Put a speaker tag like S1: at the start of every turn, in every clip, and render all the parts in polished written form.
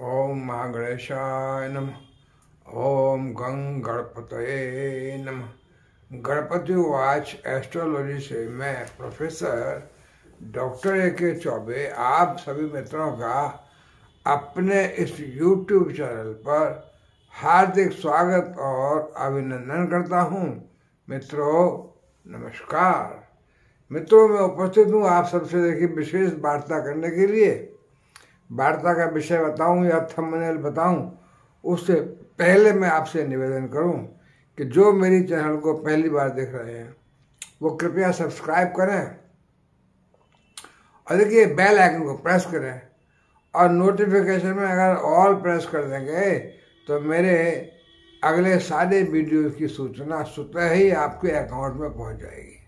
S1: ओम महागणेशाय नमः। ओम गं गणपतये नमः। गणपति वाच एस्ट्रोलॉजी से मैं प्रोफेसर डॉक्टर A.K. चौबे आप सभी मित्रों का अपने इस YouTube चैनल पर हार्दिक स्वागत और अभिनंदन करता हूँ। मित्रों नमस्कार। मित्रों मैं उपस्थित हूँ आप सबसे देखिए विशेष वार्ता करने के लिए। वार्ता का विषय बताऊं या थंबनेल बताऊं उससे पहले मैं आपसे निवेदन करूं कि जो मेरी चैनल को पहली बार देख रहे हैं वो कृपया सब्सक्राइब करें और देखिए बेल आइकन को प्रेस करें और नोटिफिकेशन में अगर ऑल प्रेस कर देंगे तो मेरे अगले सारे वीडियो की सूचना स्वतः ही आपके अकाउंट में पहुंच जाएगी।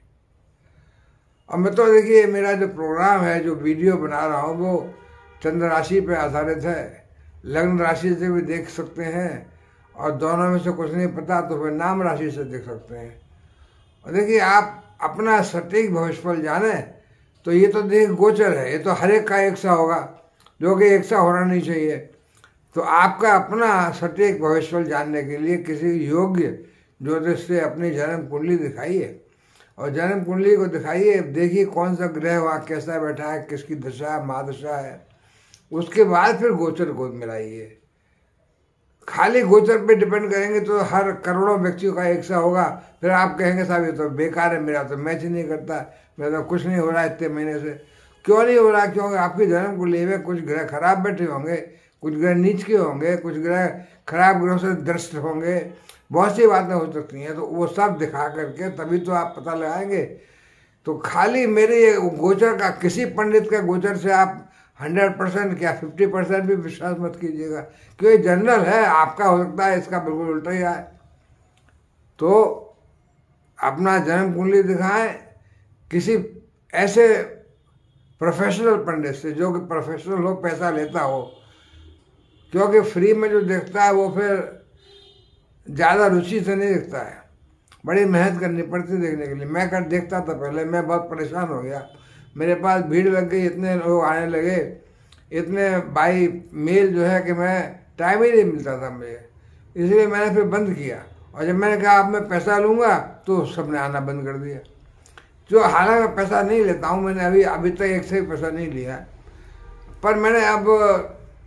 S1: और मित्रों देखिए मेरा जो प्रोग्राम है, जो वीडियो बना रहा हूँ वो चंद्र राशि पर आधारित है। लग्न राशि से भी देख सकते हैं और दोनों में से कुछ नहीं पता तो फिर नाम राशि से देख सकते हैं। और देखिए आप अपना सटीक भविष्यफल जाने तो ये तो देखिए गोचर है, ये तो हर एक का एक सा होगा जो कि एक सा होना नहीं चाहिए। तो आपका अपना सटीक भविष्यफल जानने के लिए किसी योग्य ज्योतिष से अपनी जन्म कुंडली दिखाइए और जन्म कुंडली को दिखाइए, देखिए कौन सा ग्रह वहाँ कैसा बैठा है, किसकी दशा महादशा है, उसके बाद फिर गोचर को मिलाइए। खाली गोचर पे डिपेंड करेंगे तो हर करोड़ों व्यक्तियों का एक सा होगा, फिर आप कहेंगे साहब ये तो बेकार है, मेरा तो मैच ही नहीं करता, मेरा तो कुछ नहीं हो रहा है इतने महीने से। क्यों नहीं हो रहा? क्योंकि आपकी जन्म कुंडली में कुछ ग्रह खराब बैठे होंगे, कुछ ग्रह नीच के होंगे, कुछ ग्रह खराब ग्रहों से दृष्ट होंगे, बहुत सी बातें हो सकती हैं। तो वो सब दिखा करके तभी तो आप पता लगाएंगे। तो खाली मेरे गोचर का, किसी पंडित का गोचर से आप 100% क्या 50% भी विश्वास मत कीजिएगा, क्योंकि जनरल है, आपका हो सकता है इसका बिल्कुल उल्टा ही आए। तो अपना जन्म कुंडली दिखाएं किसी ऐसे प्रोफेशनल पंडित से जो कि प्रोफेशनल हो, पैसा लेता हो, क्योंकि फ्री में जो देखता है वो फिर ज़्यादा रुचि से नहीं दिखता है, बड़ी मेहनत करनी पड़ती देखने के लिए। मैं कर देखता था पहले, मैं बहुत परेशान हो गया, मेरे पास भीड़ लग गई, इतने लोग आने लगे, इतने बाई मेल जो है कि मैं टाइम ही नहीं मिलता था मुझे, इसलिए मैंने फिर बंद किया। और जब मैंने कहा अब मैं पैसा लूँगा तो सबने आना बंद कर दिया। जो हालांकि मैं पैसा नहीं लेता हूँ, मैंने अभी तक एक से भी पैसा नहीं लिया, पर मैंने अब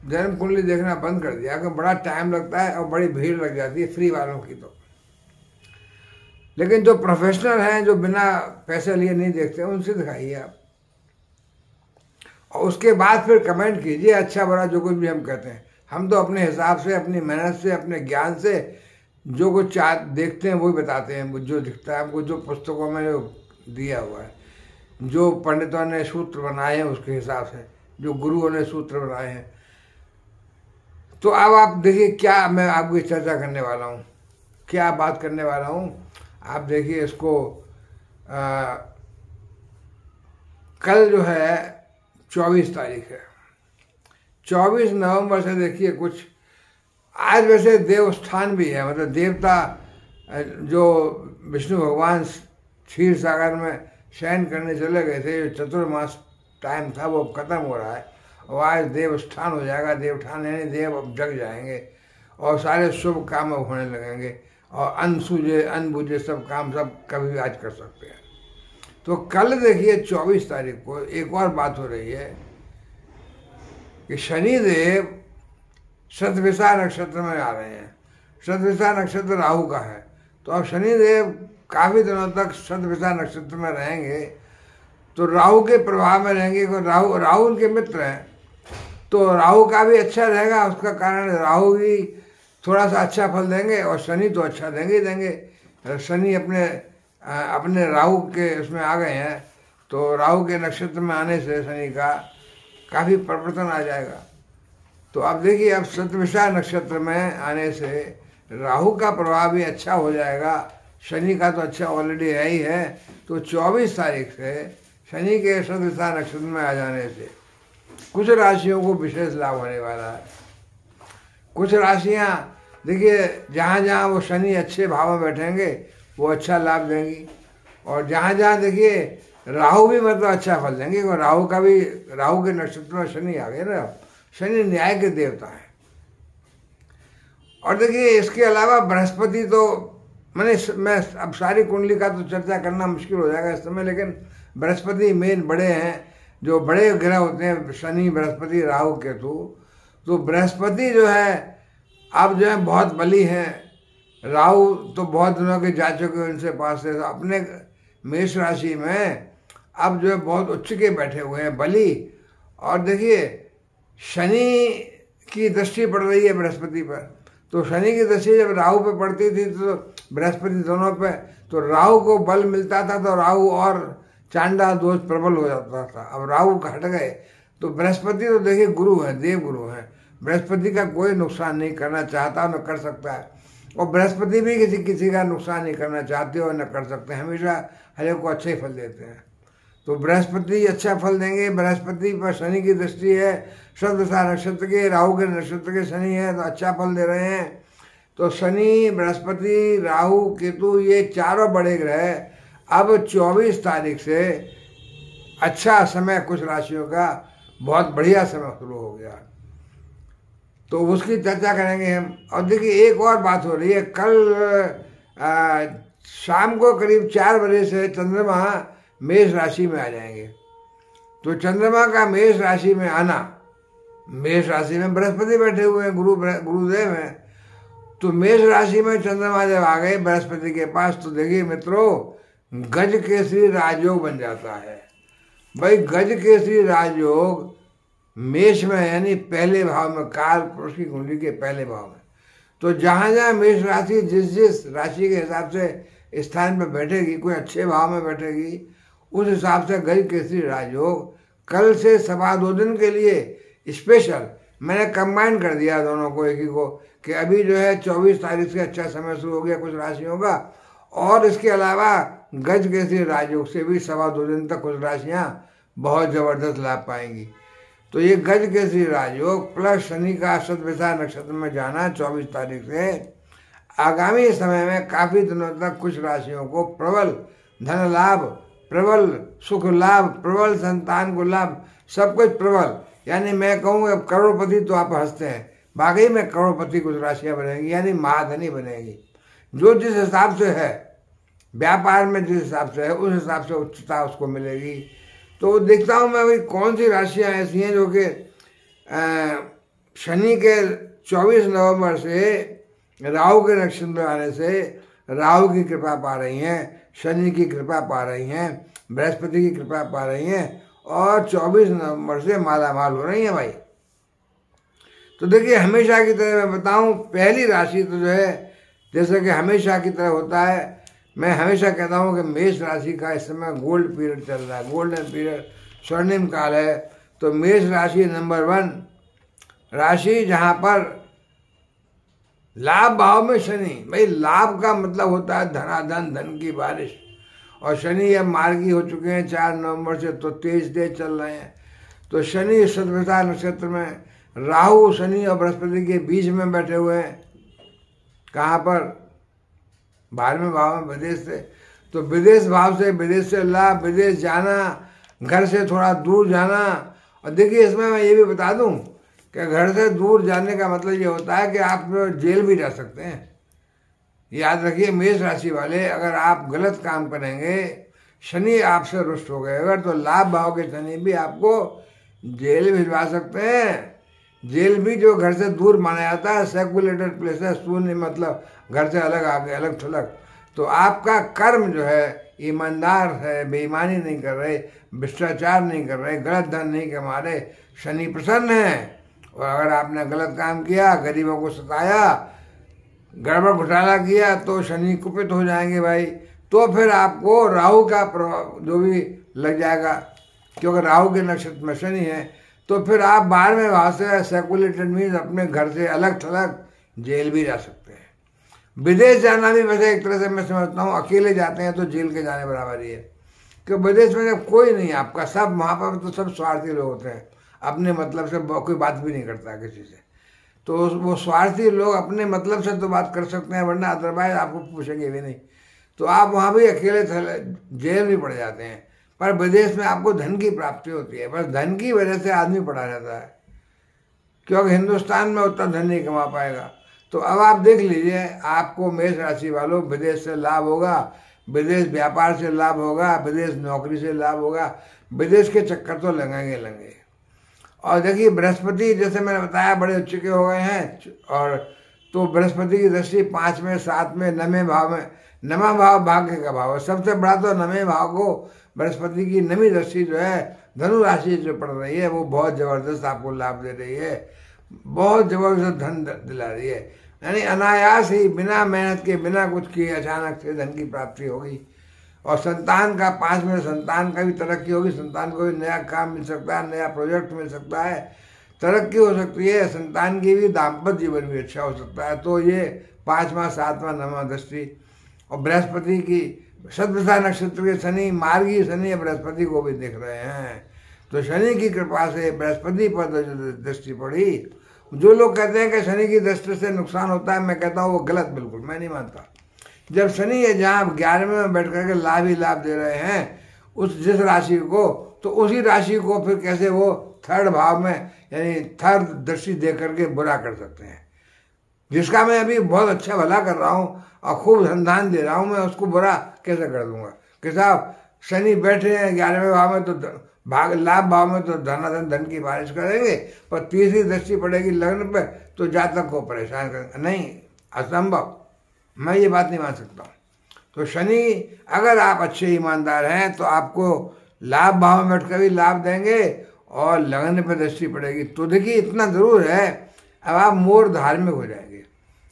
S1: जन्म कुंडली देखना बंद कर दिया क्योंकि बड़ा टाइम लगता है और बड़ी भीड़ लग जाती है फ्री वालों की। तो लेकिन जो प्रोफेशनल हैं, जो बिना पैसे लिए नहीं देखते, उनसे दिखाइए आप, और उसके बाद फिर कमेंट कीजिए अच्छा बुरा जो कुछ भी हम कहते हैं। हम तो अपने हिसाब से, अपनी मेहनत से, अपने ज्ञान से जो कुछ देखते हैं वही बताते हैं, जो दिखता है हमको, जो पुस्तकों में दिया हुआ है, जो पंडितों ने सूत्र बनाए हैं उसके हिसाब से, जो गुरुओं ने सूत्र बनाए हैं। तो अब आप देखिए क्या मैं आपकी चर्चा करने वाला हूँ, क्या बात करने वाला हूँ। आप देखिए इसको कल जो है 24 तारीख है, 24 नवंबर से देखिए कुछ आज वैसे देवस्थान भी है, मतलब देवता जो विष्णु भगवान क्षीर सागर में शयन करने चले गए थे, चतुर्मास टाइम था वो खत्म हो रहा है और आज देवस्थान हो जाएगा। देवठान यानी देव अब जग जाएंगे और सारे शुभ काम अब होने लगेंगे और अन्न सूझे अन्न बूझे सब काम सब कभी भी आज कर सकते हैं। तो कल देखिए 24 तारीख को एक और बात हो रही है कि शनिदेव शतभिषा नक्षत्र में आ रहे हैं। शतभिषा नक्षत्र राहु का है, तो अब शनिदेव काफ़ी दिनों तक शतभिषा नक्षत्र में रहेंगे, तो राहु के प्रभाव में रहेंगे। राहु उनके मित्र हैं, तो राहु का भी अच्छा रहेगा, उसका कारण राहु भी थोड़ा सा अच्छा फल देंगे और शनि तो अच्छा देंगे ही देंगे। शनि अपने राहु के उसमें आ गए हैं, तो राहु के नक्षत्र में आने से शनि का काफ़ी परिवर्तन आ जाएगा। तो अब देखिए अब शतभिषा नक्षत्र में आने से राहु का प्रभाव भी अच्छा हो जाएगा, शनि का तो अच्छा ऑलरेडी है ही है। तो 24 तारीख से शनि के शतभिषा नक्षत्र में आ जाने से कुछ राशियों को विशेष लाभ होने वाला है। कुछ राशियां देखिए जहाँ जहाँ वो शनि अच्छे भाव में बैठेंगे वो अच्छा लाभ देंगी, और जहाँ जहाँ देखिए राहु भी मतलब अच्छा फल देंगे। राहु के नक्षत्र में शनि आ गए ना, शनि न्याय के देवता है, और देखिए इसके अलावा बृहस्पति तो मैं अब सारी कुंडली का तो चर्चा करना मुश्किल हो जाएगा इस समय, लेकिन बृहस्पति मेन बड़े हैं, जो बड़े ग्रह होते हैं शनि बृहस्पति राहु केतु। तो बृहस्पति जो है अब जो है बहुत बली हैं, राहु तो बहुत दिनों के जा चुके हैं उनसे पास से, तो अपने मेष राशि में अब जो है बहुत उच्च के बैठे हुए हैं बली। और देखिए शनि की दृष्टि पड़ रही है बृहस्पति पर, तो शनि की दृष्टि जब राहु पे पड़ती थी तो बृहस्पति दोनों पे, तो राहु को बल मिलता था तो राहु और चांडाल दोष प्रबल हो जाता था। अब राहु हट गए तो बृहस्पति तो देखिए गुरु है, देव गुरु है, बृहस्पति का कोई नुकसान नहीं करना चाहता न कर सकता है, और बृहस्पति भी किसी का नुकसान नहीं करना चाहते और न कर सकते, हमेशा हर एक को अच्छे फल देते हैं। तो बृहस्पति अच्छा फल देंगे। बृहस्पति पर शनि की दृष्टि है, शतभिषा नक्षत्र के, राहु के नक्षत्र के शनि है, तो अच्छा फल दे रहे हैं। तो शनि बृहस्पति राहु केतु ये चारों बड़े ग्रह अब 24 तारीख से अच्छा समय कुछ राशियों का बहुत बढ़िया समय शुरू हो गया, तो उसकी चर्चा करेंगे हम। और देखिए एक और बात हो रही है, कल शाम को करीब 4 बजे से चंद्रमा मेष राशि में आ जाएंगे। तो चंद्रमा का मेष राशि में आना, मेष राशि में बृहस्पति बैठे हुए हैं, गुरुदेव हैं, तो मेष राशि में चंद्रमा जब आ गए बृहस्पति के पास, तो देखिए मित्रों गज केसरी राजयोग बन जाता है। भाई गज केसरी राजयोग मेष में यानी पहले भाव में, काल पुरुष की कुंडली के पहले भाव में, तो जहाँ जहाँ मेष राशि जिस राशि के हिसाब से स्थान पर बैठेगी, कोई अच्छे भाव में बैठेगी, उस हिसाब से गज केसरी राजयोग कल से 2.25 दिन के लिए स्पेशल मैंने कंबाइन कर दिया दोनों को एक ही को, कि अभी जो है 24 तारीख से अच्छा समय शुरू हो गया कुछ राशियों का, और इसके अलावा गज केसरी राजयोग से भी 2.25 दिन तक कुछ राशियाँ बहुत ज़बरदस्त लाभ पाएंगी। तो ये गज केसरी राजयोग प्लस शनि का शतभिषा नक्षत्र में जाना 24 तारीख से आगामी समय में काफ़ी दिनों तक कुछ राशियों को प्रबल धन लाभ, प्रबल सुख लाभ, प्रबल संतान को लाभ, सब कुछ प्रबल, यानी मैं कहूँ अब करोड़पति तो आप हंसते हैं, वाकई में करोड़पति कुछ राशियाँ बनेंगी, यानी महाधनी बनेगी। जो जिस हिसाब से है व्यापार में, जिस हिसाब से है उस हिसाब से उच्चता उसको मिलेगी। तो देखता हूँ मैं भाई कौन सी राशियाँ ऐसी हैं जो कि शनि के 24 नवंबर से राहु के नक्षत्र आने से राहु की कृपा पा रही हैं, शनि की कृपा पा रही हैं, बृहस्पति की कृपा पा रही हैं, और 24 नवंबर से मालामाल हो रही हैं भाई। तो देखिए हमेशा की तरह मैं बताऊं, पहली राशि तो जो है जैसे कि हमेशा की तरह होता है, मैं हमेशा कहता हूं कि मेष राशि का इस समय गोल्ड पीरियड चल रहा है, गोल्डन पीरियड, स्वर्णिम काल है। तो मेष राशि नंबर 1 राशि जहां पर लाभ भाव में शनि, भाई लाभ का मतलब होता है धनाधन, धन की बारिश, और शनि अब मार्गी हो चुके हैं 4 नवंबर से, तो तेज चल रहे हैं। तो शनि शतभिषा नक्षत्र में, राहु शनि और बृहस्पति के बीच में बैठे हुए हैं, कहाँ पर 12वें भाव में विदेश से, तो विदेश भाव से, विदेश से लाभ, विदेश जाना, घर से थोड़ा दूर जाना। और देखिए इसमें मैं ये भी बता दूं कि घर से दूर जाने का मतलब ये होता है कि आप जेल भी जा सकते हैं। याद रखिए मेष राशि वाले, अगर आप गलत काम करेंगे, शनि आपसे रुष्ट हो गए अगर, तो लाभ भाव के शनि भी आपको जेल भिजवा सकते हैं। जेल भी जो घर से दूर माना जाता है, सेक्युलेटेड प्लेस है, शून्य मतलब घर से अलग आगे, अलग थलग। तो आपका कर्म जो है ईमानदार है, बेईमानी नहीं कर रहे, भ्रष्टाचार नहीं कर रहे, गलत धन नहीं कमा रहे, शनि प्रसन्न है। और अगर आपने गलत काम किया, गरीबों को सताया, गड़बड़ घोटाला किया, तो शनि कुपित हो जाएंगे भाई। तो फिर आपको राहु का प्रभाव जो भी लग जाएगा, क्योंकि राहु के नक्षत्र में शनि है, तो फिर आप 12वें भाव से सेक्युलेटेड मीन्स अपने घर से अलग थलग जेल भी जा सकते हैं। विदेश जाना भी वैसे एक तरह से मैं समझता हूँ, अकेले जाते हैं तो जेल के जाने बराबर ही है, क्योंकि विदेश में जब कोई नहीं आपका, सब वहाँ पर तो सब स्वार्थी लोग होते हैं, अपने मतलब से कोई बात भी नहीं करता किसी से। तो वो स्वार्थी लोग अपने मतलब से तो बात कर सकते हैं, वरना अदरवाइज आपको पूछेंगे भी नहीं। तो आप वहाँ भी अकेले जेल भी पड़ जाते हैं। पर विदेश में आपको धन की प्राप्ति होती है, बस धन की वजह से आदमी पड़ा रहता है, क्योंकि हिंदुस्तान में उतना धन नहीं कमा पाएगा। तो तो अब आप देख लीजिए, आपको मेष राशि वालों विदेश से लाभ होगा, विदेश व्यापार से लाभ होगा, विदेश नौकरी से लाभ होगा, विदेश के चक्कर तो लगेंगे। और देखिए बृहस्पति जैसे मैंने बताया बड़े उच्च के हो गए हैं, और तो बृहस्पति की दृष्टि 5 में 7 में 9वें भाव में, 9वां भाव भाग्य का भाव है, सबसे बड़ा तो 9वें भाव को बृहस्पति की 9वीं दृष्टि जो है धनु राशि जो पड़ रही है वो बहुत जबरदस्त आपको लाभ दे रही है, बहुत जबरदस्त धन दिला रही है। यानी अनायास ही बिना मेहनत के बिना कुछ किए अचानक से धन की प्राप्ति होगी। और संतान का 5 में संतान का भी तरक्की होगी, संतान को भी नया काम मिल सकता है, नया प्रोजेक्ट मिल सकता है, तरक्की हो सकती है, संतान की भी दाम्पत्य जीवन भी अच्छा हो सकता है। तो ये 5वां 7वां 9वां दृष्टि और बृहस्पति की शतभिषा नक्षत्र के शनि, मार्गी शनि बृहस्पति को भी देख रहे हैं। तो शनि की कृपा से बृहस्पति पर जो दृष्टि पड़ी, जो लोग कहते हैं कि शनि की दृष्टि से नुकसान होता है, मैं कहता हूँ वो गलत, बिल्कुल मैं नहीं मानता। जब शनि है जहाँ 11वें में बैठ करके लाभ ही लाभ दे रहे हैं उस जिस राशि को, तो उसी राशि को फिर कैसे वो 3rd भाव में यानी 3rd दृष्टि दे करके बुरा कर सकते हैं। जिसका मैं अभी बहुत अच्छा भला कर रहा हूँ और खूब धन दे रहा हूँ, मैं उसको बुरा कैसे कर दूंगा? कि साहब शनि बैठे हैं 11वें भाव में, तो लाभ भाव में तो धन की बारिश करेंगे, पर तीसरी दृष्टि पड़ेगी लग्न पे तो जातक को परेशान करेंगे। नहीं, असंभव, मैं ये बात नहीं मान सकता। तो शनि अगर आप अच्छे ईमानदार हैं तो आपको लाभ भाव में बैठ कर भी लाभ देंगे और लगन पर दृष्टि पड़ेगी। तो देखिए इतना जरूर है, अब आप मोर धार्मिक हो जाएंगे।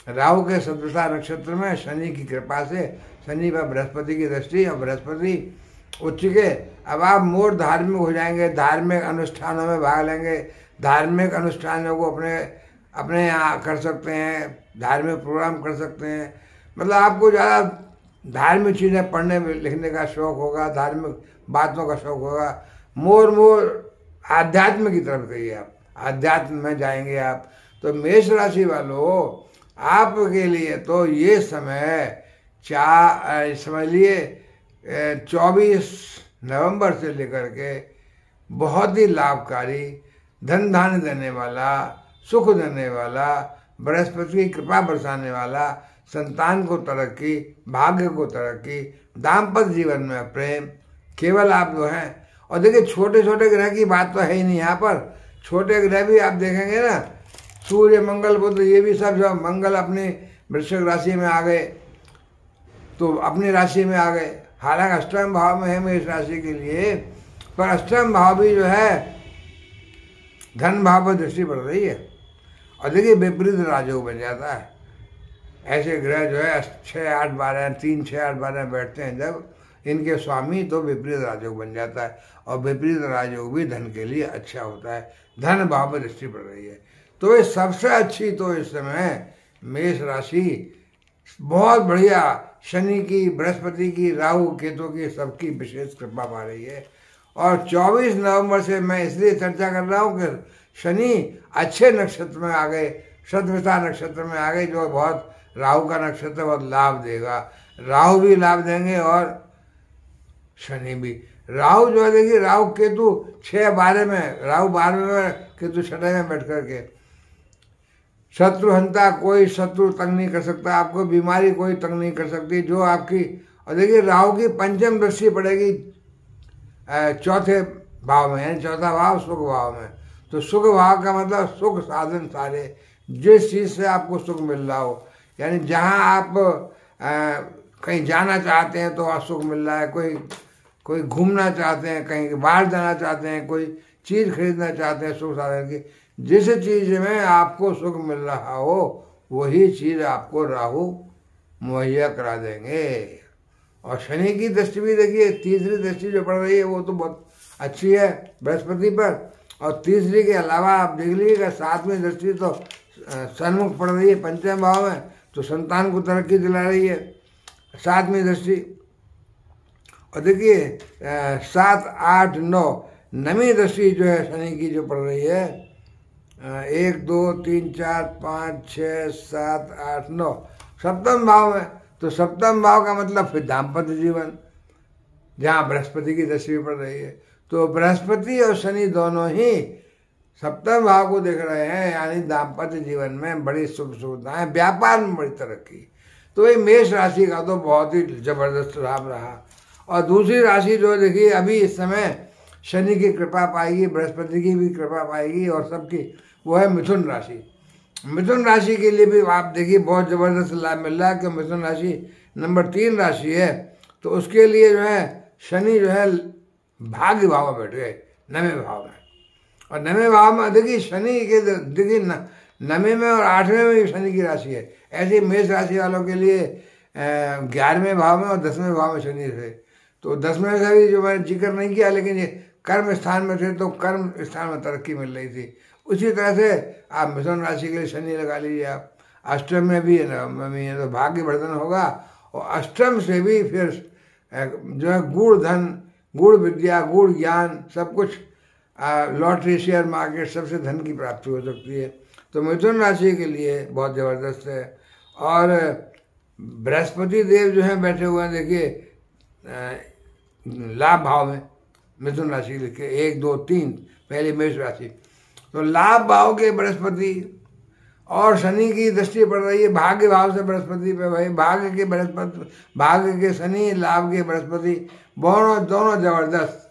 S1: राहु के शतभिषा नक्षत्र में शनि की कृपा से, शनि पर बृहस्पति की दृष्टि और बृहस्पति उच्च के, अब आप मोर धार्मिक हो जाएंगे, धार्मिक अनुष्ठानों में भाग लेंगे, धार्मिक अनुष्ठानों को अपने यहाँ कर सकते हैं, धार्मिक प्रोग्राम कर सकते हैं। मतलब आपको ज़्यादा धार्मिक चीज़ें पढ़ने में लिखने का शौक़ होगा, धार्मिक बातों का शौक़ होगा। मोर आध्यात्म की तरफ कहिए, आप आध्यात्म में जाएंगे आप। तो मेष राशि वालों आपके लिए तो ये समय समझ लिए 24 नवंबर से लेकर के बहुत ही लाभकारी, धन धान्य देने वाला, सुख देने वाला, बृहस्पति की कृपा बरसाने वाला, संतान को तरक्की, भाग्य को तरक्की, दाम्पत्य जीवन में प्रेम, केवल आप जो हैं। और देखिए छोटे छोटे ग्रह की बात तो है ही नहीं यहाँ पर, छोटे ग्रह भी आप देखेंगे ना, सूर्य मंगल बुध ये भी सब, जब मंगल अपनी वृश्चिक राशि में आ गए तो अपनी राशि में आ गए। हालांकि अष्टम भाव में है मेष राशि के लिए, पर अष्टम भाव भी जो है धन भाव पर दृष्टि पड़ रही है। और देखिए विपरीत राजयोग बन जाता है। ऐसे ग्रह जो है 6 8 12 3 6 8 12 बैठते हैं जब इनके स्वामी, तो विपरीत राजयोग बन जाता है। और विपरीत राजयोग भी धन के लिए अच्छा होता है, धन भाव पर दृष्टि पड़ रही है। तो ये सबसे अच्छी तो इस समय मेष राशि बहुत बढ़िया, शनि की, बृहस्पति की, राहु केतु की, सबकी विशेष कृपा पा रही है। और 24 नवंबर से मैं इसलिए चर्चा कर रहा हूँ कि शनि अच्छे नक्षत्र में आ गए, शतभिषा नक्षत्र में आ गए, जो बहुत राहु का नक्षत्र बहुत लाभ देगा। राहु भी लाभ देंगे और शनि भी। राहु जो है देखिए, राहु केतु 6-12 में, राहु 12वें में, केतु 6वें में बैठ करके शत्रुहंता, कोई शत्रु तंग नहीं कर सकता आपको, बीमारी कोई तंग नहीं कर सकती जो आपकी। और देखिए राहु की पंचम दृष्टि पड़ेगी 4थे भाव में, यानी 4था भाव सुख भाव में। तो सुख भाव का मतलब सुख साधन सारे, जिस चीज़ से आपको सुख मिल रहा हो, यानी जहाँ आप कहीं जाना चाहते हैं तो वहाँ सुख मिल रहा है, कोई घूमना चाहते हैं, कहीं बाहर जाना चाहते हैं, कोई चीज़ खरीदना चाहते हैं, सुख साधन की, जिस चीज़ में आपको सुख मिल रहा हो वही चीज़ आपको राहु मुहैया करा देंगे। और शनि की दृष्टि भी देखिए, तीसरी दृष्टि जो पड़ रही है वो तो बहुत अच्छी है बृहस्पति पर। और तीसरी के अलावा आप देख लीजिएगा 7वीं दृष्टि तो सन्मुख पड़ रही है पंचम भाव में, तो संतान को तरक्की दिला रही है 7वीं दृष्टि। और देखिए 7 8 9 9वीं दृष्टि जो है शनि की जो पड़ रही है, 1 2 3 4 5 6 7 8 9 सप्तम भाव में। तो सप्तम भाव का मतलब फिर दाम्पत्य जीवन, जहाँ बृहस्पति की दृष्टि पड़ रही है। तो बृहस्पति और शनि दोनों ही सप्तम भाव को देख रहे हैं, यानी दाम्पत्य जीवन में बड़ी सुख सुविधाएं, व्यापार में बड़ी तरक्की। तो ये मेष राशि का तो बहुत ही जबरदस्त लाभ रहा। और दूसरी राशि जो देखिए अभी इस समय शनि की कृपा पाएगी, बृहस्पति की भी कृपा पाएगी और सबकी, वो है मिथुन राशि। मिथुन राशि के लिए भी आप देखिए बहुत ज़बरदस्त लाभ मिल रहा है कि मिथुन राशि नंबर 3 राशि है, तो उसके लिए जो है शनि जो है भाग्य भाव में बैठ गए, 9वें भाव में। और 9वें भाव में देखिए शनि के देखिए 9वें में और 8वें में शनि की राशि है। ऐसे मेष राशि वालों के लिए 11वें भाव में और 10वें भाव में शनि थे। तो 10वें से भी जो मैंने जिक्र नहीं किया, लेकिन ये कर्म स्थान में थे तो कर्म स्थान में तरक्की मिल रही थी। उसी तरह से आप मिथुन राशि के लिए शनि लगा लीजिए। आप अष्टम में भी है तो भाग्य वर्धन होगा, और अष्टम से भी फिर जो है गुड़ धन, गुड़ विद्या, गुड़ ज्ञान, सब कुछ, लॉटरी, शेयर मार्केट, सबसे धन की प्राप्ति हो सकती है। तो मिथुन राशि के लिए बहुत ज़बरदस्त है। और बृहस्पति देव जो है बैठे हुए हैं देखिए लाभ भाव में, मिथुन राशि लिखे 1 2 3, पहले मेष राशि। तो लाभ भाव के बृहस्पति और शनि की दृष्टि पड़ रही है भाग्य भाव से बृहस्पति पे। भाई भाग्य के बृहस्पति, भाग्य के शनि, लाभ के बृहस्पति, दोनों जबरदस्त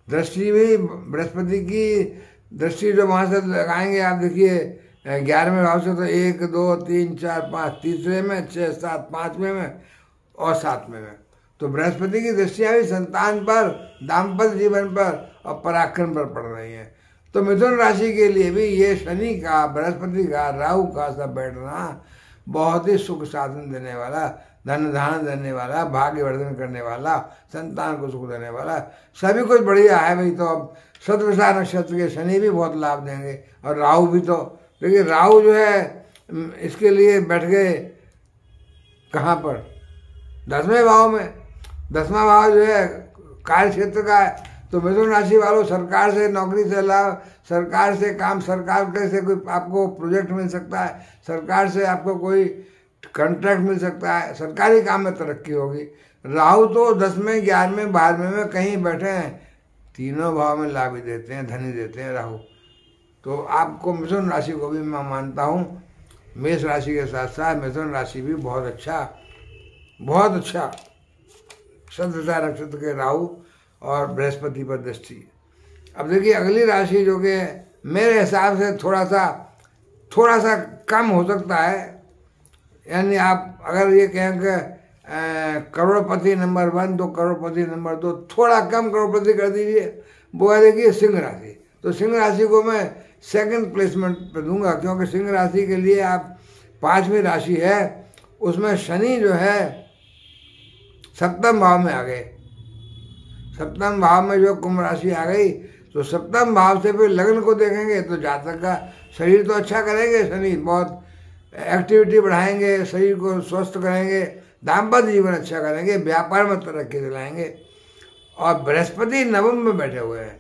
S1: दृष्टि भी। बृहस्पति की दृष्टि जो वहाँ से लगाएंगे आप देखिए 11वें भाव से, तो 1 2 3 4 5, तीसरे में 6 7, 5वें में और 7वें में। तो बृहस्पति की दृष्टियाँ भी संतान पर, दाम्पत्य जीवन पर और पराक्रम पर पड़ रही हैं। तो मिथुन राशि के लिए भी ये शनि का, बृहस्पति का, राहु का सब बैठना बहुत ही सुख साधन देने वाला, धन धान देने वाला, भाग्यवर्धन करने वाला, संतान को सुख देने वाला, सभी कुछ बढ़िया है भाई। तो अब शतभिषा नक्षत्र के शनि भी बहुत लाभ देंगे, और राहु भी। तो देखिए राहु जो है इसके लिए बैठ गए कहाँ पर, 10वें भाव में। 10वां भाव जो है कार्य क्षेत्र का है। तो मिथुन राशि वालों, सरकार से नौकरी से लाभ, सरकार से काम, सरकार से कोई आपको प्रोजेक्ट मिल सकता है, सरकार से आपको कोई कॉन्ट्रैक्ट मिल सकता है, सरकारी काम में तरक्की होगी। राहु तो 10वें, 11वें, 12वें में कहीं बैठे हैं, तीनों भाव में लाभ ही देते हैं, धनी देते हैं राहु। तो आपको मिथुन राशि को भी मैं मानता हूँ, मेष राशि के साथ साथ मिथुन राशि भी बहुत अच्छा शतभिषा नक्षत्र के राहु और बृहस्पति पर दृष्टि। अब देखिए अगली राशि जो कि मेरे हिसाब से थोड़ा सा कम हो सकता है, यानी आप अगर ये कहें कि करोड़पति नंबर 1 तो करोड़पति नंबर 2, थोड़ा कम करोड़पति कर दीजिए, वो है देखिए सिंह राशि। तो सिंह राशि को मैं सेकंड प्लेसमेंट पे दूंगा, क्योंकि सिंह राशि के लिए आप 5वीं राशि है, उसमें शनि जो है 7वें भाव में आ गए। 7वें भाव में जो कुंभ राशि आ गई, तो 7वें भाव से फिर लग्न को देखेंगे तो जातक का शरीर तो अच्छा करेंगे शनि, बहुत एक्टिविटी बढ़ाएंगे, शरीर को स्वस्थ करेंगे, दाम्पत्य जीवन अच्छा करेंगे, व्यापार में तरक्की दिलाएंगे। और बृहस्पति नवम में बैठे हुए हैं।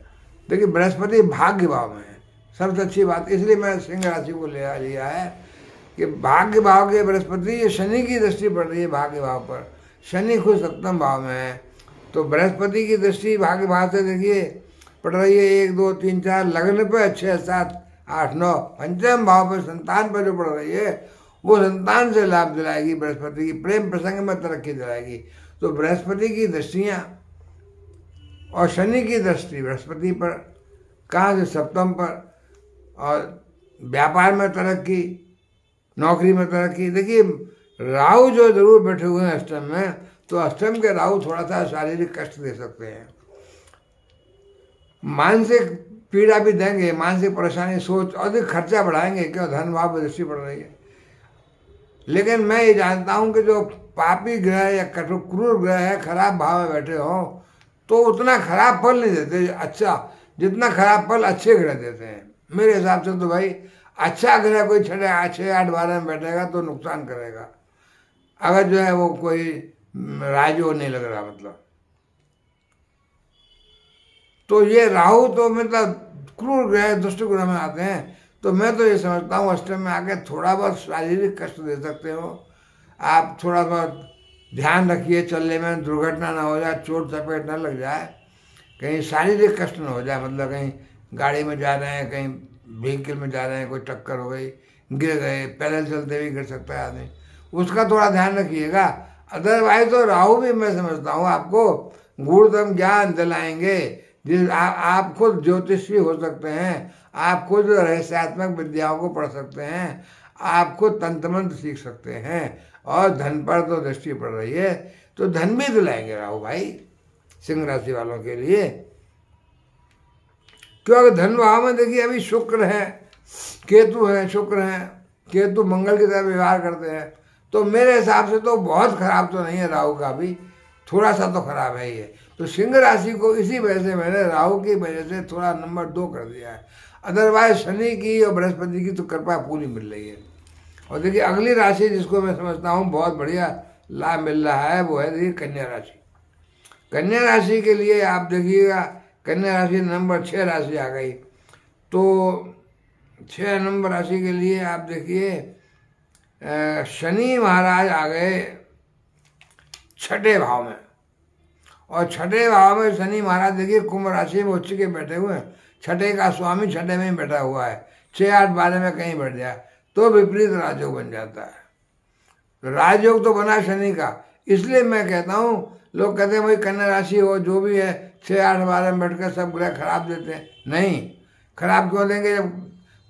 S1: देखिए बृहस्पति भाग्य भाव में है, सबसे अच्छी बात, इसलिए मैं सिंह राशि को लिया है कि भाग्य भाव के बृहस्पति, ये शनि की दृष्टि पड़ रही है भाग्य भाव पर। शनि खुद 7वें भाव में है, तो बृहस्पति की दृष्टि भाग्य भाव से देखिए पड़ रही है 1 2 3 4, लग्न पे 6 7 8 9, 5वें भाव पर संतान पर जो पड़ रही है, वो संतान से लाभ दिलाएगी बृहस्पति की, प्रेम प्रसंग में तरक्की दिलाएगी। तो बृहस्पति की दृष्टियाँ और शनि की दृष्टि बृहस्पति पर, कहाँ से 7वें पर, और व्यापार में तरक्की, नौकरी में तरक्की। देखिए राहु जो जरूर बैठे हुए हैं अष्टम में, तो अष्टम के राहु थोड़ा सा शारीरिक कष्ट दे सकते हैं, मानसिक पीड़ा भी देंगे, मानसिक परेशानी, सोच, अधिक खर्चा बढ़ाएंगे, क्यों धन भाव में दृष्टि पड़ रही है। लेकिन मैं ये जानता हूँ कि जो पापी ग्रह या क्रूर ग्रह है, खराब भाव में बैठे हो, तो उतना खराब फल नहीं देते अच्छा, जितना खराब फल अच्छे ग्रह देते हैं। मेरे हिसाब से तो भाई अच्छा ग्रह कोई 6 8 12 में बैठेगा तो नुकसान करेगा, अगर जो है वो कोई राजयोग नहीं लग रहा मतलब। तो ये राहु तो मतलब क्रूर ग्रह, दुष्ट ग्रह में आते हैं। तो मैं तो ये समझता हूँ अष्टम में आके थोड़ा बहुत शारीरिक कष्ट दे सकते हो आप, थोड़ा बहुत ध्यान रखिए चलने में, दुर्घटना ना हो जाए, चोट चपेट ना लग जाए, कहीं शारीरिक कष्ट ना हो जाए, मतलब कहीं गाड़ी में जा रहे हैं, कहीं व्हीकल में जा रहे हैं, कोई टक्कर हो गई, गिर गए, पैदल चलते हुए गिर सकता है आदमी, उसका थोड़ा ध्यान रखिएगा। अदरवाइज तो राहु भी मैं समझता हूँ आपको गूढ़तम ज्ञान दिलाएंगे, जिस आप खुद ज्योतिषी हो सकते हैं, आप खुद रहस्यात्मक विद्याओं को पढ़ सकते हैं, आप खुद तंत्र मंत्र सीख सकते हैं, और धन पर तो दृष्टि पड़ रही है, तो धन भी दिलाएंगे राहु भाई सिंह राशि वालों के लिए। क्योंकि धन भाव में देखिए अभी शुक्र है, केतु है, शुक्र है, केतु मंगल की तरह व्यवहार करते हैं, तो मेरे हिसाब से तो बहुत खराब तो नहीं है राहु का भी, थोड़ा सा तो खराब है ही है। तो सिंह राशि को इसी वजह से मैंने राहु की वजह से थोड़ा नंबर 2 कर दिया है। अदरवाइज शनि की और बृहस्पति की तो कृपा पूरी मिल रही है। और देखिए अगली राशि जिसको मैं समझता हूँ बहुत बढ़िया लाभ मिल रहा है, वो है देखिए कन्या राशि। कन्या राशि के लिए आप देखिएगा, कन्या राशि नंबर 6 राशि आ गई, तो 6 नंबर राशि के लिए आप देखिए शनि महाराज आ गए 6ठे भाव में, और 6ठे भाव में शनि महाराज देखिए कुंभ राशि में उच्च के बैठे हुए हैं, 6ठे का स्वामी 6ठे में ही बैठा हुआ है, 6, 8, 12 में कहीं बैठ जाए तो विपरीत राजयोग बन जाता है। राजयोग तो बना शनि का, इसलिए मैं कहता हूँ, लोग कहते हैं भाई कन्या राशि हो जो भी है 6, 8, 12 में बैठकर सब ग्रह खराब देते हैं, नहीं खराब क्यों देंगे, जब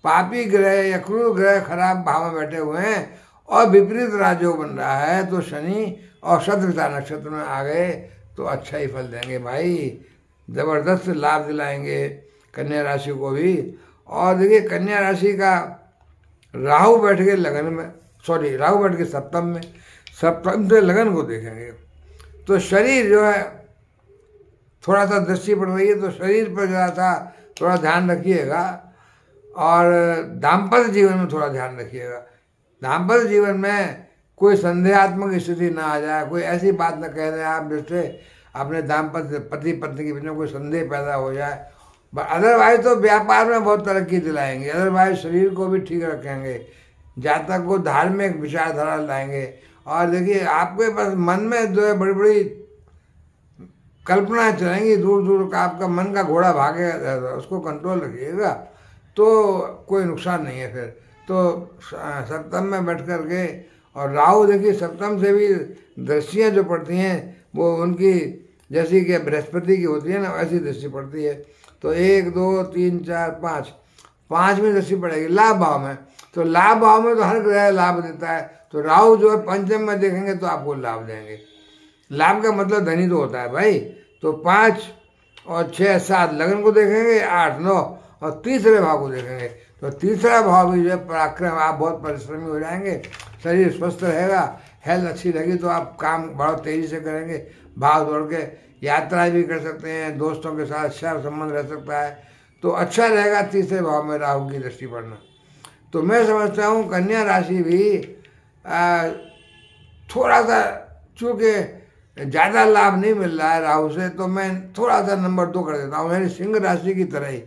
S1: पापी ग्रह या क्रूर ग्रह खराब भाव में बैठे हुए हैं और विपरीत राजयोग बन रहा है, तो शनि और शतभिषा नक्षत्र में आ गए तो अच्छा ही फल देंगे भाई, जबरदस्त लाभ दिलाएंगे कन्या राशि को भी। और देखिए कन्या राशि का राहु बैठ के लगन में, सॉरी राहु बैठ के सप्तम में, सप्तम से लगन को देखेंगे तो शरीर जो है थोड़ा सा दृष्टि पड़ रही है, तो शरीर पर जरा सा थोड़ा ध्यान रखिएगा, और दाम्पत्य जीवन में थोड़ा ध्यान रखिएगा। दाम्पत्य जीवन में कोई संदेहात्मक स्थिति ना आ जाए, कोई ऐसी बात न कह दें आप जिससे अपने दाम्पत्य पति पत्नी के बीच में कोई संदेह पैदा हो जाए। अदरवाइज तो व्यापार में बहुत तरक्की दिलाएंगे, अदरवाइज शरीर को भी ठीक रखेंगे, जातक को धार्मिक विचारधारा लाएंगे। और देखिए आपके पास मन में जो है बड़ी बड़ी कल्पनाएं चलेंगी, दूर दूर का आपका मन का घोड़ा भागेगा, उसको कंट्रोल रखिएगा तो कोई नुकसान नहीं है। फिर तो सप्तम में बैठ कर के, और राहु देखिए सप्तम से भी दृष्टियाँ जो पड़ती हैं वो उनकी जैसी कि बृहस्पति की होती है ना, वैसी दृष्टि पड़ती है। तो 1, 2, 3, 4, 5, 5वीं दृष्टि पड़ेगी लाभ भाव में, तो लाभ भाव में तो हर ग्रह लाभ देता है, तो राहु जो है पंचम में देखेंगे तो आपको लाभ देंगे। लाभ का मतलब धनी तो होता है भाई, तो 5 और 6, 7 लगन को देखेंगे, 8, 9 और तीसरे भाव को देखेंगे, तो तीसरा भाव भी जो है पराक्रम, आप बहुत परिश्रमी हो जाएंगे, शरीर स्वस्थ रहेगा, हेल्थ अच्छी रहेगी, तो आप काम बहुत तेज़ी से करेंगे, भाग दौड़ के यात्राएं भी कर सकते हैं, दोस्तों के साथ अच्छा संबंध रह सकता है, तो अच्छा रहेगा तीसरे भाव में राहु की दृष्टि पड़ना। तो मैं समझता हूँ कन्या राशि भी थोड़ा सा, चूँकि ज़्यादा लाभ नहीं मिल रहा है राहु से, तो मैं थोड़ा सा नंबर 2 कर देता हूँ, यानी सिंह राशि की तरह ही,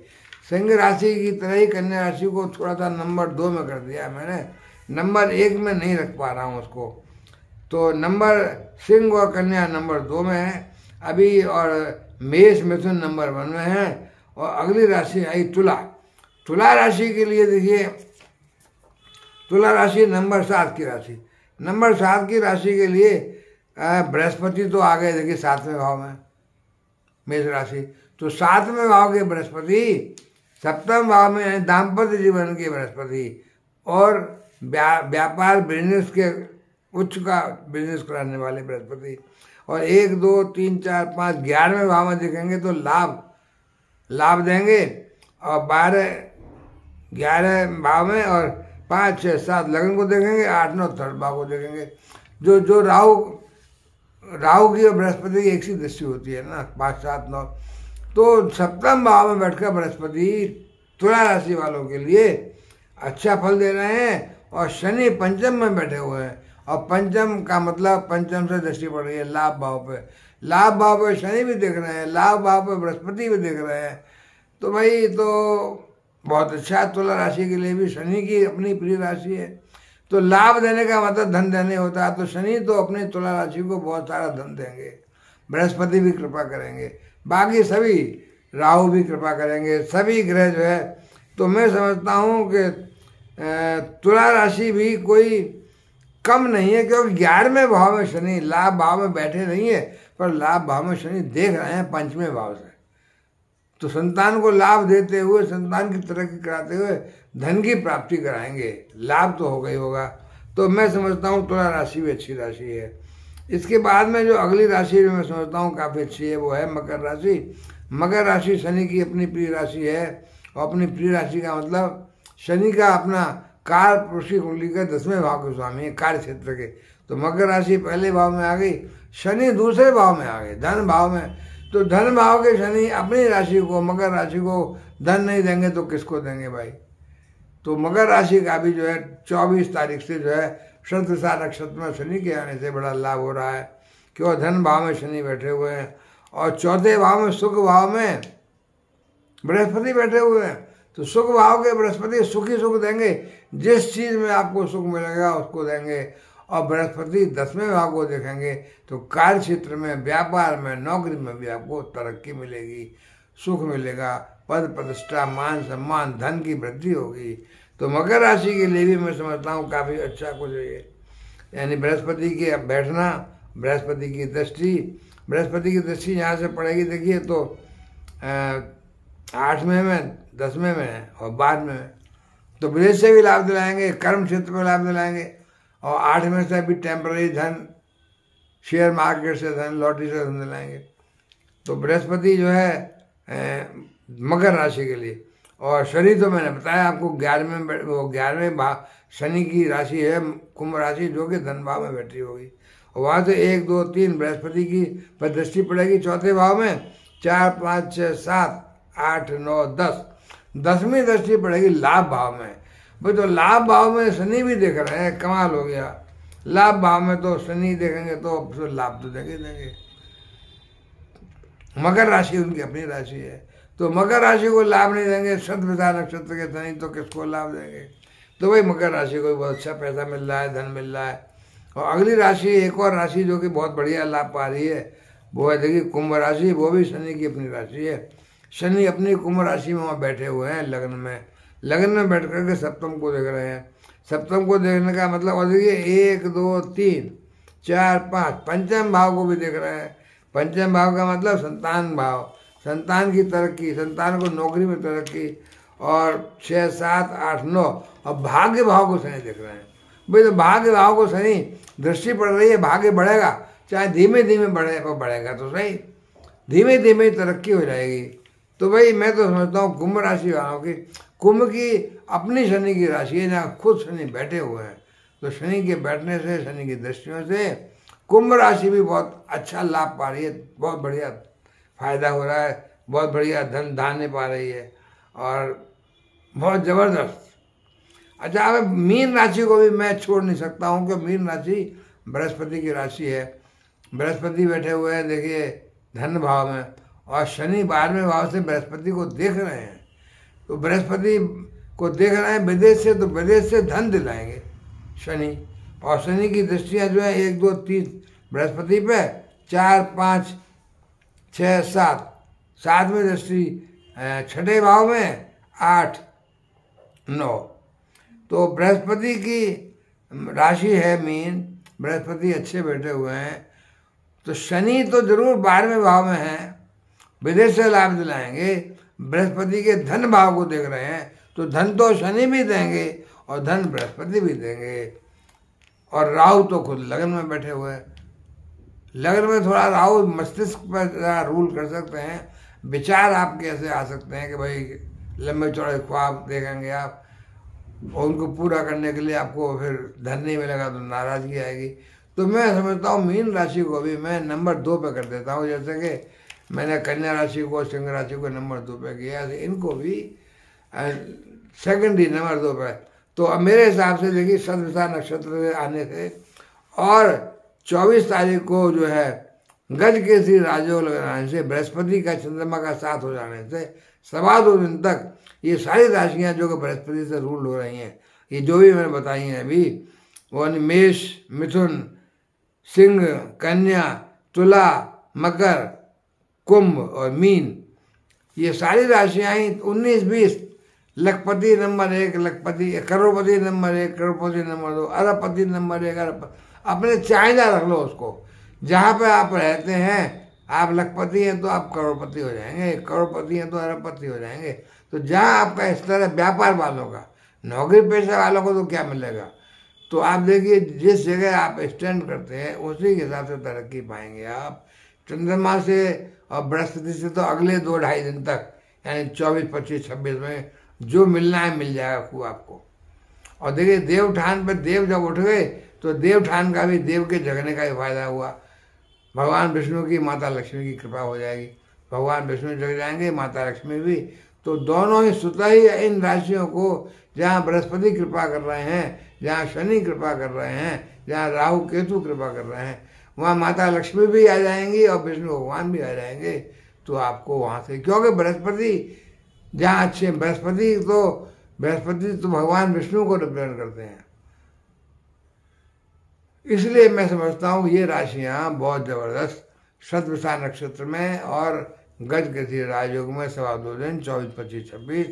S1: सिंह राशि की तरह ही कन्या राशि को थोड़ा सा नंबर 2 में कर दिया मैंने, नंबर 1 में नहीं रख पा रहा हूँ उसको। तो नंबर सिंह और कन्या नंबर 2 में है अभी, और मेष मिथुन नंबर 1 में है, और अगली राशि आई तुला। तुला राशि के लिए देखिए, तुला राशि नंबर 7 की राशि, नंबर 7 की राशि के लिए बृहस्पति तो आ गए देखिए 7वें भाव में, मेष राशि, तो 7वें भाव के बृहस्पति, सप्तम भाव में है दाम्पत्य जीवन के बृहस्पति, और व्यापार बिजनेस के उच्च का बिजनेस कराने वाले बृहस्पति, और 1, 2, 3, 4, 5 11वें भाव में देखेंगे तो लाभ देंगे, और 12, 11 भाव में, और 5, 6, 7 लगन को देखेंगे, 8, 9 थर्ड भाव को देखेंगे। जो राहु की और बृहस्पति की एक सी दृष्टि होती है ना, 5, 7, 9, तो सप्तम भाव में बैठकर बृहस्पति तुला राशि वालों के लिए अच्छा फल दे रहे हैं, और शनि पंचम में बैठे हुए हैं, और पंचम का मतलब पंचम से दृष्टि पड़ रही है लाभ भाव पे, लाभ भाव पे शनि भी देख रहे हैं, लाभ भाव पे बृहस्पति भी देख रहे हैं, तो भाई तो बहुत अच्छा। तुला राशि के लिए भी शनि की अपनी प्रिय राशि है, तो लाभ देने का मतलब धन देने होता है, तो शनि तो अपनी तुला राशि को बहुत सारा धन देंगे, बृहस्पति भी कृपा करेंगे, बाकी सभी राहु भी कृपा करेंगे, सभी ग्रह जो है। तो मैं समझता हूँ कि तुला राशि भी कोई कम नहीं है, क्योंकि 11वें भाव में शनि लाभ भाव में बैठे नहीं है, पर लाभ भाव में शनि देख रहे हैं 5वें भाव से। तो संतान को लाभ देते हुए, संतान की तरक्की कराते हुए धन की प्राप्ति कराएंगे, लाभ तो होगा ही होगा। तो मैं समझता हूँ तुला राशि भी अच्छी राशि है। इसके बाद में जो अगली राशि जो मैं समझता हूँ काफ़ी अच्छी है वो है मकर राशि। मकर राशि शनि की अपनी प्रिय राशि है, और अपनी प्रिय राशि का मतलब शनि का अपना कार पुरुषी कुंडली का 10वें भाव के स्वामी है, कार्य क्षेत्र के। तो मकर राशि पहले भाव में आ गई, शनि दूसरे भाव में आ गए, धन भाव में। तो धन भाव के शनि अपनी राशि को, मकर राशि को धन नहीं देंगे तो किसको देंगे भाई। तो मकर राशि का भी जो है 24 तारीख से जो है शतभिषा नक्षत्र में शनि के आने से बड़ा लाभ हो रहा है, क्यों धन भाव में शनि बैठे हुए हैं, और चौथे भाव में सुख भाव में बृहस्पति बैठे हुए हैं। तो सुख भाव के बृहस्पति सुख ही सुख देंगे, जिस चीज़ में आपको सुख मिलेगा उसको देंगे। और बृहस्पति 10वें भाव को देखेंगे तो कार्य क्षेत्र में, व्यापार में, नौकरी में भी आपको तरक्की मिलेगी, सुख मिलेगा, पद प्रतिष्ठा, मान सम्मान, धन की वृद्धि होगी। तो मकर राशि के लिए भी मैं समझता हूँ काफ़ी अच्छा कुछ है ये, यानी बृहस्पति के बैठना, बृहस्पति की दृष्टि यहाँ से पड़ेगी, देखिए तो 8वें में, 10वें में है और 12वें में। तो विदेश से भी लाभ दिलाएंगे, कर्म क्षेत्र में लाभ दिलाएंगे, और 8वें से भी टेम्पररी धन, शेयर मार्केट से धन, लॉटरी से धन दिलाएंगे। तो बृहस्पति जो है मकर राशि के लिए। और शनि तो मैंने बताया आपको 11वें भाव शनि की राशि है कुंभ राशि, जो कि धन भाव में बैठी होगी। और वहाँ से 1, 2, 3 बृहस्पति की पर दृष्टि पड़ेगी चौथे भाव में, 4, 5, 6, 7, 8, 9, 10, 10वीं दृष्टि पड़ेगी लाभ भाव में। भाई तो लाभ भाव में शनि भी देख रहे हैं, कमाल हो गया। लाभ भाव में तो शनि देखेंगे तो लाभ तो देंगे। मकर राशि उनकी अपनी राशि है, तो मकर राशि को लाभ नहीं देंगे, शतभिषा नक्षत्र के शनि, तो किसको लाभ देंगे। तो भाई मकर राशि को बहुत अच्छा पैसा मिल रहा है, धन मिल रहा है। और अगली राशि, एक और राशि जो कि बहुत बढ़िया लाभ पा रही है, वो है देखिए कुंभ राशि। वो भी शनि की अपनी राशि है। शनि अपनी कुंभ राशि में वहाँ बैठे हुए हैं लगन में बैठ करके सप्तम को देख रहे हैं। सप्तम को देखने का मतलब, और देखिए 1, 2, 3, 4, 5 पंचम भाव को भी देख रहे हैं। पंचम भाव का मतलब संतान भाव, संतान की तरक्की, संतान को नौकरी में तरक्की, और 6, 7, 8, 9 और भाग्य भाव को शनि देख रहे हैं। भाई तो भाग्य भाव को शनि दृष्टि पड़ रही है, भाग्य बढ़ेगा, चाहे धीमे धीमे बढ़े पर बढ़ेगा तो सही, धीमे धीमे तरक्की हो जाएगी। तो भाई मैं तो समझता हूँ कुंभ राशि वालों की, कुंभ की अपनी शनि की राशि है, जहाँ खुद शनि बैठे हुए हैं। तो शनि के बैठने से, शनि की दृष्टियों से कुंभ राशि भी बहुत अच्छा लाभ पा रही है, बहुत बढ़िया फायदा हो रहा है, बहुत बढ़िया धन धान्य पा रही है, और बहुत जबरदस्त। अच्छा, अब मीन राशि को भी मैं छोड़ नहीं सकता हूँ, कि मीन राशि बृहस्पति की राशि है। बृहस्पति बैठे हुए हैं देखिए धन भाव में, और शनि 12वें भाव से बृहस्पति को देख रहे हैं। तो बृहस्पति को देख रहे हैं विदेश से, तो विदेश से धन दिलाएंगे शनि। और शनि की दृष्टियाँ जो है 1, 2, 3 बृहस्पति पे, 4, 5, 6, 7, 7वीं दृष्टि 6ठे भाव में, 8, 9। तो बृहस्पति की राशि है मीन, बृहस्पति अच्छे बैठे हुए हैं। तो शनि तो जरूर 12वें भाव में है, विदेश से लाभ दिलाएंगे। बृहस्पति के धन भाव को देख रहे हैं, तो धन तो शनि भी देंगे और धन बृहस्पति भी देंगे। और राहु तो खुद लगन में बैठे हुए हैं। लगन में थोड़ा राहु मस्तिष्क पर रूल कर सकते हैं, विचार आपके ऐसे आ सकते हैं कि भाई लंबे चौड़े ख्वाब देखेंगे आप, और उनको पूरा करने के लिए आपको फिर धन नहीं मिलेगा तो नाराजगी आएगी। तो मैं समझता हूँ मीन राशि को भी मैं नंबर 2 पे कर देता हूँ, जैसे कि मैंने कन्या राशि को, सिंह राशि को नंबर 2 पे किया, इनको भी सेकेंडरी नंबर 2 पे। तो अब मेरे हिसाब से देखिए शतभिषा नक्षत्र आने से और 24 तारीख को जो है गज के श्री राजयोग लगाने से, बृहस्पति का चंद्रमा का साथ हो जाने से 2.25 दिन तक ये सारी राशियाँ जो कि बृहस्पति से रूल हो रही हैं, ये जो भी मैंने बताई हैं अभी, वो मेष, मिथुन, सिंह, कन्या, तुला, मकर, कुंभ और मीन, ये सारी राशियां ही 19-20 लखपति नंबर 1, लखपति, करोड़पति नंबर 1, करोड़पति नंबर 2, अरबपति नंबर 1, अरबपति, अपने चाहिदा रख लो उसको। जहाँ पे आप रहते हैं, आप लखपति हैं तो आप करोड़पति हो जाएंगे, करोड़पति हैं तो अरबपति हो जाएंगे। तो जहाँ आपका इस तरह व्यापार वालों का, नौकरी पेशा वालों को तो क्या मिलेगा। तो आप देखिए जिस जगह आप स्टैंड करते हैं उसी के हिसाब से तरक्की पाएंगे आप। चंद्रमा से और बृहस्पति से तो अगले 2-2.5 दिन तक, यानी 24, 25, 26 में जो मिलना है मिल जाएगा खूब आपको। और देखिए देवठान पर देव जब उठ गए तो देवठान का भी, देव के जगने का भी फायदा हुआ। भगवान विष्णु की, माता लक्ष्मी की कृपा हो जाएगी। भगवान विष्णु जग जाएंगे, माता लक्ष्मी भी। तो दोनों ही स्वतः ही इन राशियों को, जहाँ बृहस्पति कृपा कर रहे हैं, जहाँ शनि कृपा कर रहे हैं, जहाँ राहु केतु कृपा कर रहे हैं, वहाँ माता लक्ष्मी भी आ जाएंगी और विष्णु भगवान भी आ जाएंगे। तो आपको वहाँ से, क्योंकि बृहस्पति जहाँ अच्छे, बृहस्पति तो भगवान विष्णु को रिप्रेजेंट करते हैं। इसलिए मैं समझता हूँ ये राशियाँ बहुत जबरदस्त शतभिषा नक्षत्र में और गजकेसरी राजयोग में 2.25 दिन 24, 25, 26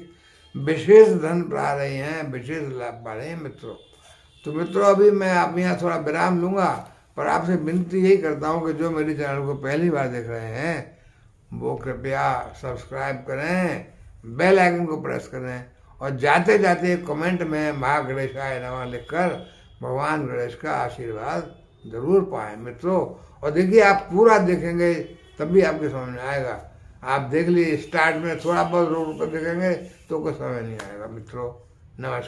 S1: विशेष धन पा रही हैं, विशेष लाभ पा रहे हैं मित्रों। तो मित्रों अभी मैं आप यहाँ थोड़ा विराम लूँगा, पर आपसे विनती यही करता हूँ कि जो मेरे चैनल को पहली बार देख रहे हैं वो कृपया सब्सक्राइब करें, बेल आइकन को प्रेस करें और जाते जाते कमेंट में माँ गणेशाय नमः लिखकर भगवान गणेश का आशीर्वाद जरूर पाएं मित्रों। और देखिए आप पूरा देखेंगे तभी आपके समझ में आएगा। आप देख लीजिए स्टार्ट में थोड़ा बहुत रोक कर देखेंगे तो कोई समझ नहीं आएगा मित्रों। नमस्कार।